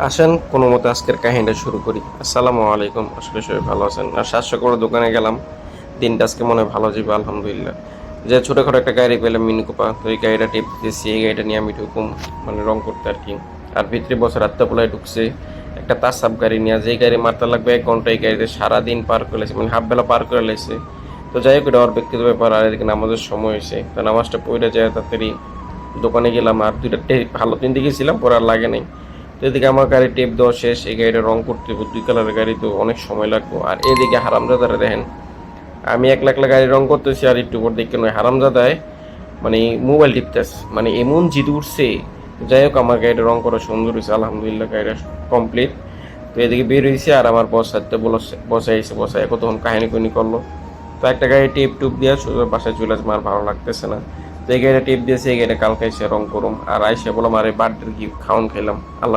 আসেন কোনো মতে আজকের কাহিনীটা শুরু করি। আসসালামু আলাইকুম, আসলে সবাই ভালো আছেন? আর 700 করে দোকানে গেলাম, দিনটা আজকে মনে হয় ভালো যাবে আলহামদুলিল্লাহ। যে ছোটোখাটো একটা গাড়ি পেলাম মিনি কুপা, তো এই গাড়িটা টিপ দিয়েছি, এই গাড়িটা নিয়ে আমি ঢুকুম মানে রং করতে আর কি। আর ভিতরে বছর রাত্রেবেলায় ঢুকছে একটা তাসাব গাড়ি নিয়ে, যেই গাড়ি মারতে লাগবে 1 ঘন্টা, এই গাড়িতে সারাদিন পার করে লেছে, মানে হাফ বেলা পার করে লেছে। তো যাই হোক, এটা ওর ব্যক্তিগত ব্যাপার। আর এদিকে নামাজের সময় হয়েছে, তো নামাজটা পড়ে যায় তাড়াতাড়ি দোকানে গেলাম। আর দুইটা ভালো কিনতে গেছিলাম, পরে আর লাগে নাই। তো এদিকে আমার গাড়ি টেপ দেওয়া শেষ, এই গাড়িটা রং করতে হবে, 2 কালারের গাড়ি তো অনেক সময় লাগবে। আর এদিকে হারামজাদারা দেখেন, আমি একলা একলা গাড়ি রং করতেছি আর একটু পর দেখে নয় হারামজাদায় মানে মোবাইল টিপতেছে, মানে এমন জিদ উঠছে। যাই হোক, আমার গাড়িটা রং করা সুন্দর হয়েছে আলহামদুলিল্লাহ, গাড়িটা কমপ্লিট। তো এদিকে বের হয়েছে আর আমার বস হাতে বসাইছে, বসায় কতক্ষণ কাহিনী কুহিনী করলো। তো একটা গাড়ি টেপ টুপ দিয়ে বাসায় চলে আসবে, আর ভালো লাগতেছে না। তো এই গাড়িটা টেপ দিয়েছে, এই গাড়িটা কালকে এসে রং করুম। আর আইসে বললাম আরে বার্থডে গিফট খাওয়ান খাইলাম আল্লাহ।